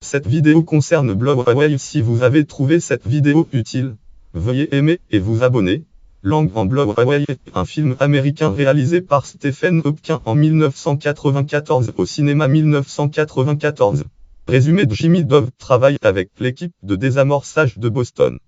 Cette vidéo concerne Bloodway. Si vous avez trouvé cette vidéo utile, veuillez aimer et vous abonner. Langue en Bloodway est un film américain réalisé par Stephen Hopkins en 1994 au cinéma 1994. Résumé: Jimmy Dove travaille avec l'équipe de désamorçage de Boston.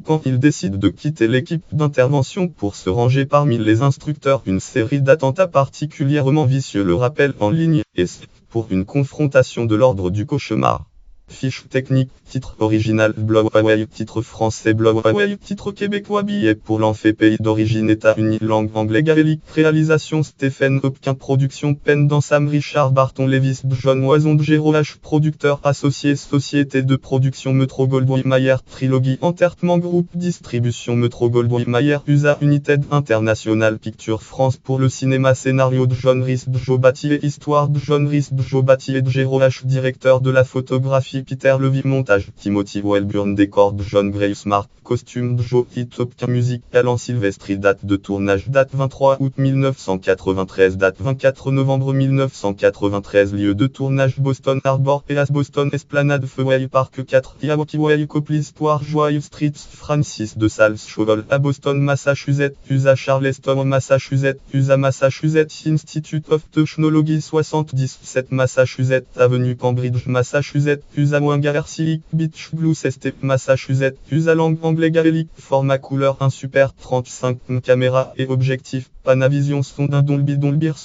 Quand il décide de quitter l'équipe d'intervention pour se ranger parmi les instructeurs, une série d'attentats particulièrement vicieux le rappellent en ligne, et c'est pour une confrontation de l'ordre du cauchemar. Fiche technique, titre original Bloodway, titre français Bloodway, titre québécois billet pour l'enfait, pays d'origine États-Unis, langue anglais gaélique, réalisation Stephen Hopkins, production Penn dans Sam Richard Barton Lewis John Oison Gero H, producteur associé société de production Metro-Goldwyn-Mayer Trilogy Entertainment Group, distribution Metro-Goldwyn-Mayer USA United International Pictures France. Pour le cinéma, scénario de John Rhys Joe Battier, histoire de John Rhys Joe Battier de Gero H, directeur de la photographie Peter Levy, montage Timothy Welburn, décor de John Gray Smart, costume de Joe Hopkins, musique Alan Silvestri, date de tournage date 23 août 1993, date 24 novembre 1993, lieu de tournage Boston Harbor Palace, Boston Esplanade Fenway Park 4, Yawaki Way Copley Square, Joyeux Street, Francis de Sales Shovel à Boston, Massachusetts, USA Charleston, Massachusetts, USA Massachusetts Institute of Technology 77 Massachusetts Avenue Cambridge, Massachusetts, USA Wangarcy Beach Blues Estate, Massachusetts, USA langue anglais gaélique, format couleur 1 super 35 caméra et objectif Panavision son d'un Dolby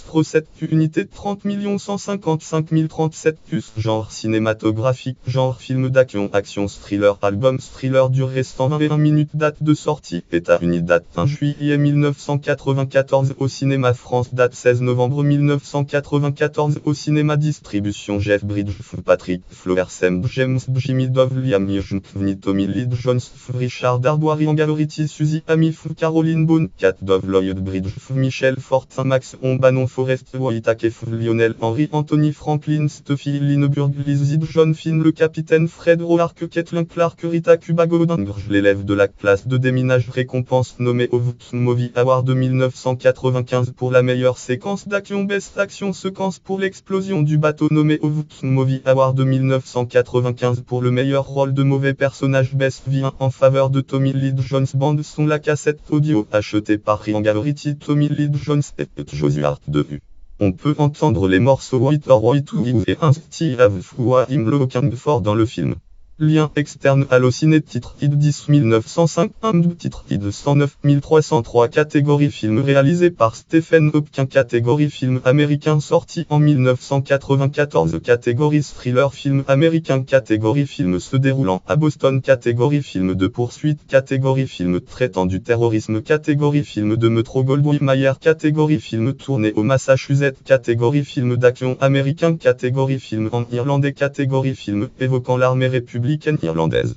Pro 7 unité 30 155 037 puces, genre cinématographique, genre film d'action, action thriller, album thriller, durée 121 minutes, date de sortie, États-Unis, date 1 juillet 1994, au cinéma France, date 16 novembre 1994, au cinéma, distribution Jeff Bridges, Patrick Flowersem, James Jimmy Dove, Liam Neeson, Tommy Lee Jones, Richard Darbois, Angalority, Suzy Amy, Caroline Bone, Kat Dove, Lloyd Bridge, Michel Fortin, Max Ombanon, Forrest Whitaker, Lionel Henry, Anthony Franklin, Stuffy Lineburg, Lizzie John Finn, le capitaine Fred Roark, Kathleen Clark, Rita Cuba Godin, l'élève de la classe de déminage, récompense nommée au Movie Award de 1995 pour la meilleure séquence d'action, Best Action séquence pour l'explosion du bateau, nommé au Movie Award de 1995 pour le meilleur rôle de mauvais personnage, Best Vient en faveur de Tommy Lee Jones. Bande son, la cassette audio achetée par Angalority, Tommy Lee Jones et Joshua de U. On peut entendre les morceaux White or White ou et un Steve Im Looking For dans le film. Lien externe Allociné, titre ID 10 905, titre ID 109 303, catégorie film réalisé par Stephen Hopkins, catégorie film américain sorti en 1994, catégorie thriller film américain, catégorie film se déroulant à Boston, catégorie film de poursuite, catégorie film traitant du terrorisme, catégorie film de Metro-Goldwyn-Mayer, catégorie film tourné au Massachusetts, catégorie film d'action américain, catégorie film en irlandais, catégorie film évoquant l'armée républicaine irlandaise.